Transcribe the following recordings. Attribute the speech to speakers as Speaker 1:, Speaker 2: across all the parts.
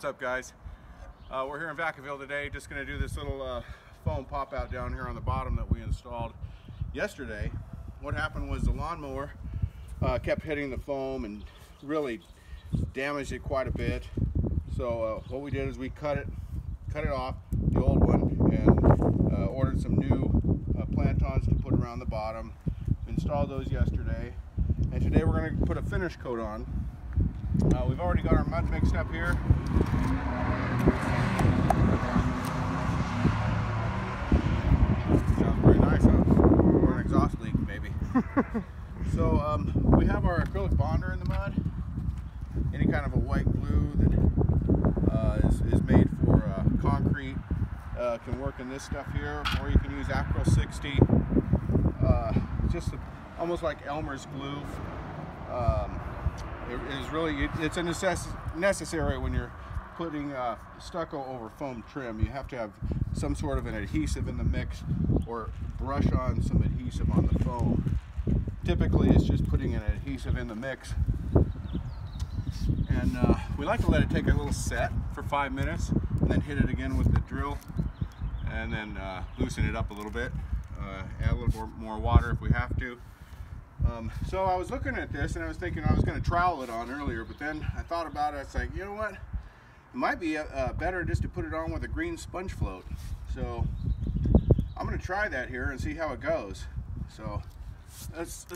Speaker 1: up, guys? We're here in Vacaville today, just going to do this little foam pop out down here on the bottom that we installed yesterday. What happened was the lawnmower kept hitting the foam and really damaged it quite a bit. So what we did is we cut it off, the old one, and ordered some new plantons to put around the bottom. Installed those yesterday, and today we're going to put a finish coat on. We've already got our mud mixed up here. Sounds pretty nice, huh? Or an exhaust leak, maybe. So we have our acrylic bonder in the mud. Any kind of a white glue that is made for concrete can work in this stuff here, or you can use Acryl 60. Just almost like Elmer's glue. It's a necessary when you're putting stucco over foam trim. You have to have some sort of an adhesive in the mix, or brush on some adhesive on the foam. Typically it's just putting an adhesive in the mix, and we like to let it take a little set for 5 minutes and then hit it again with the drill, and then loosen it up a little bit, add a little more water if we have to. So I was looking at this and I was thinking I was going to trowel it on earlier, but then I thought about it. It's like, you know what, it might be better just to put it on with a green sponge float. So I'm going to try that here and see how it goes. So let's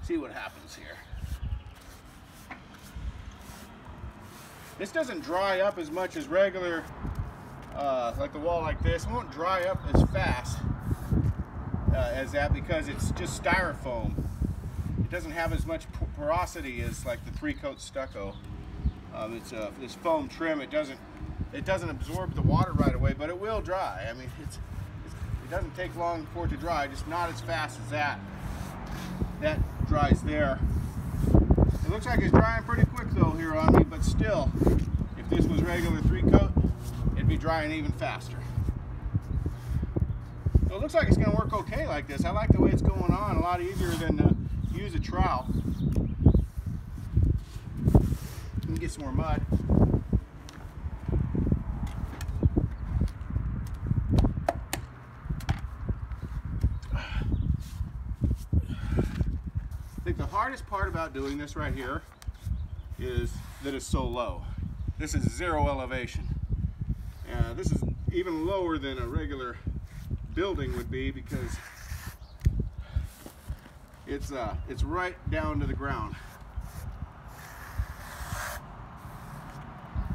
Speaker 1: see what happens here. This doesn't dry up as much as regular, like the wall like this. It won't dry up as fast as that because it's just styrofoam. It doesn't have as much porosity as like the 3-coat stucco. It's this foam trim. It doesn't absorb the water right away, but it will dry. I mean, it doesn't take long for it to dry, just not as fast as that. That dries there. It looks like it's drying pretty quick though here on me, but still, if this was regular 3-coat, it'd be drying even faster. So it looks like it's going to work okay like this. I like the way it's going on, a lot easier than use a trowel. Let me get some more mud. I think the hardest part about doing this right here is that it's so low. This is 0 elevation. This is even lower than a regular building would be because it's right down to the ground.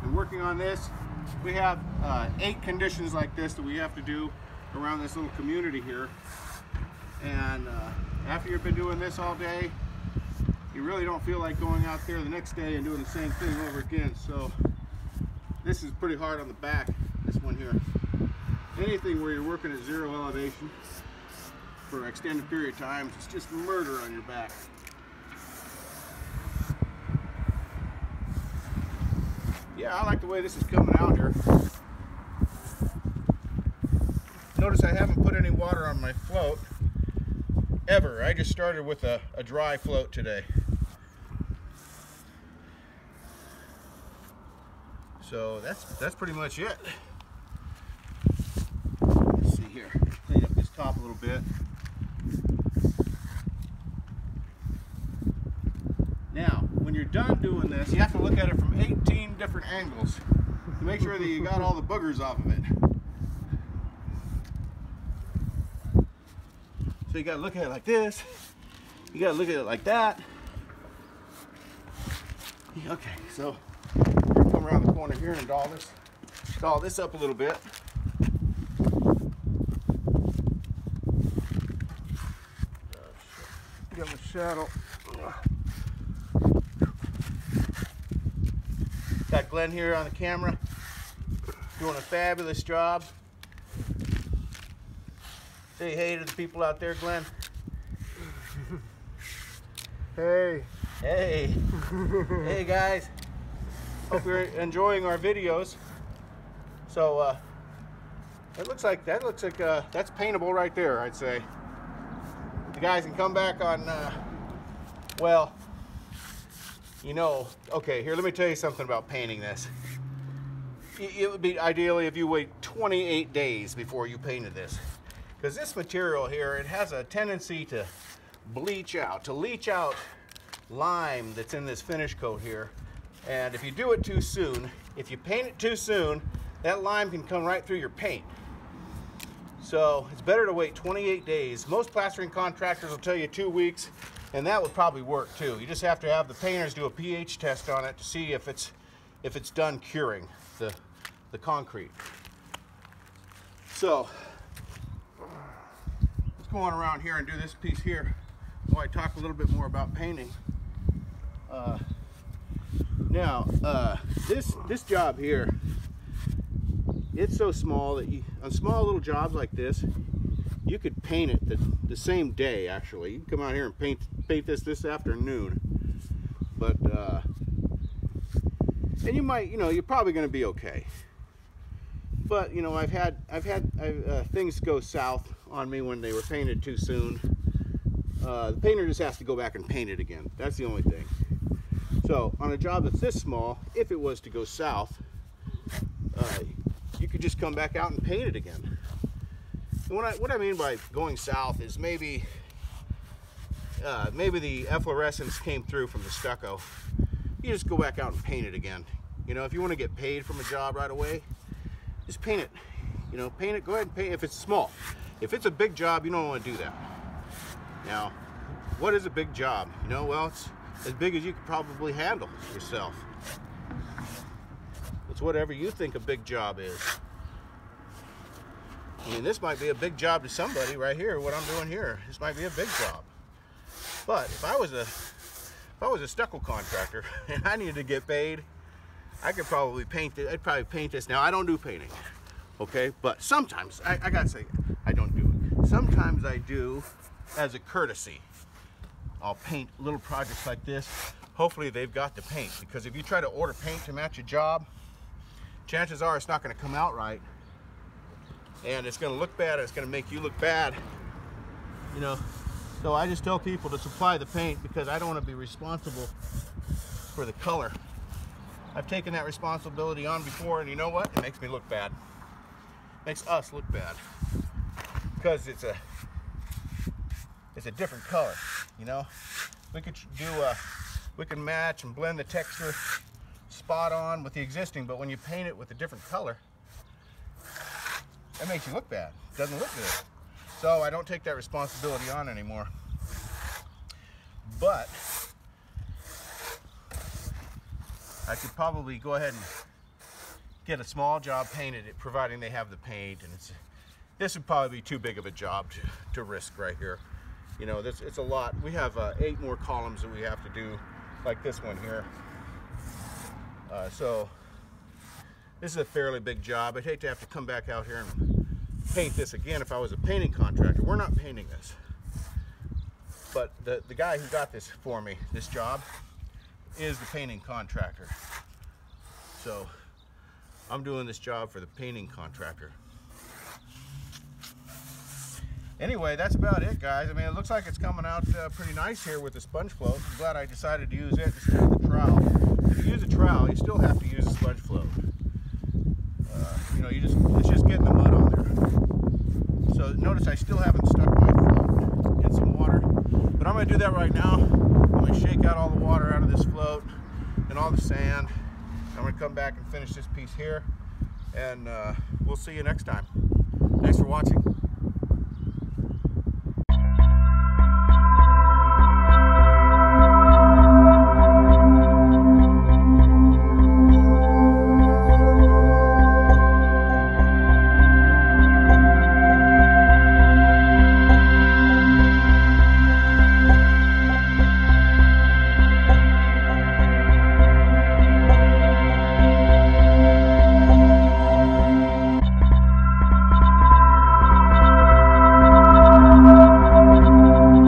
Speaker 1: And working on this, we have 8 conditions like this that we have to do around this little community here. And after you've been doing this all day, you really don't feel like going out there the next day and doing the same thing over again. So this is pretty hard on the back, this one here. Anything where you're working at 0 elevation for an extended period of time, it's just murder on your back. Yeah, I like the way this is coming out here. Notice I haven't put any water on my float ever. I just started with a dry float today. So that's pretty much it. Let's see here. Clean up this top a little bit. Now, when you're done doing this, you have to look at it from 18 different angles to make sure that you got all the boogers off of it. So you gotta look at it like this. You gotta look at it like that. Okay, so we're gonna come around the corner here and doll this up a little bit. Got my shadow. Got Glenn here on the camera, doing a fabulous job. Say hey to the people out there, Glenn.
Speaker 2: Hey.
Speaker 1: Hey. Hey guys. Hope you're enjoying our videos. So that looks like that's paintable right there, I'd say. The guys can come back on well, you know, okay, here, let me tell you something about painting this. it would be ideally if you wait 28 days before you painted this. Because this material here, it has a tendency to bleach out, to leach out lime that's in this finish coat here. And if you do it too soon, if you paint it too soon, that lime can come right through your paint. So it's better to wait 28 days. Most plastering contractors will tell you 2 weeks, and that would probably work too. You just have to have the painters do a pH test on it to see if it's done curing the concrete. So let's go on around here and do this piece here while I talk a little bit more about painting. Now this job here, it's so small that on small little jobs like this, you could paint it the same day. Actually, you can come out here and paint this afternoon. But and you might, you're probably going to be okay. But I've had things go south on me when they were painted too soon. The painter just has to go back and paint it again. That's the only thing. So on a job that's this small, if it was to go south, you could just come back out and paint it again. And what I mean by going south is maybe the efflorescence came through from the stucco. You just go back out and paint it again. If you want to get paid from a job right away, just paint it. Paint it. Go ahead and paint it if it's small. If it's a big job, you don't want to do that. Now, what is a big job? Well, it's as big as you could probably handle yourself. It's whatever you think a big job is. I mean, this might be a big job to somebody right here. What I'm doing here, this might be a big job. But if I was a stucco contractor and I needed to get paid, I could probably paint it. I'd probably paint this. Now I don't do painting, okay? But sometimes I gotta say I don't do it. Sometimes I do as a courtesy. I'll paint little projects like this. Hopefully they've got the paint, because if you try to order paint to match a job, chances are it's not going to come out right, and it's going to look bad. It's going to make you look bad. So I just tell people to supply the paint because I don't want to be responsible for the color. I've taken that responsibility on before, and you know what? It makes me look bad. It makes us look bad because it's a different color. We can match and blend the texture spot on with the existing, but when you paint it with a different color, it makes you look bad. It doesn't look good. So I don't take that responsibility on anymore. But I could probably go ahead and get a small job painted, providing they have the paint, and this would probably be too big of a job to risk right here. It's a lot. We have 8 more columns that we have to do, like this one here. So this is a fairly big job. I'd hate to have to come back out here and paint this again if I was a painting contractor. We're not painting this. But the guy who got this for me, this job, is the painting contractor. So I'm doing this job for the painting contractor. Anyway, that's about it, guys. I mean, it looks like it's coming out pretty nice here with the sponge float. I'm glad I decided to use it instead of the trowel. If you use a trowel, you still have to use a sponge float. It's just getting the mud on there. So notice I still haven't stuck my float in some water, but I'm going to do that right now. I'm going to shake out all the water out of this float and all the sand. I'm going to come back and finish this piece here, and we'll see you next time. Thanks for watching.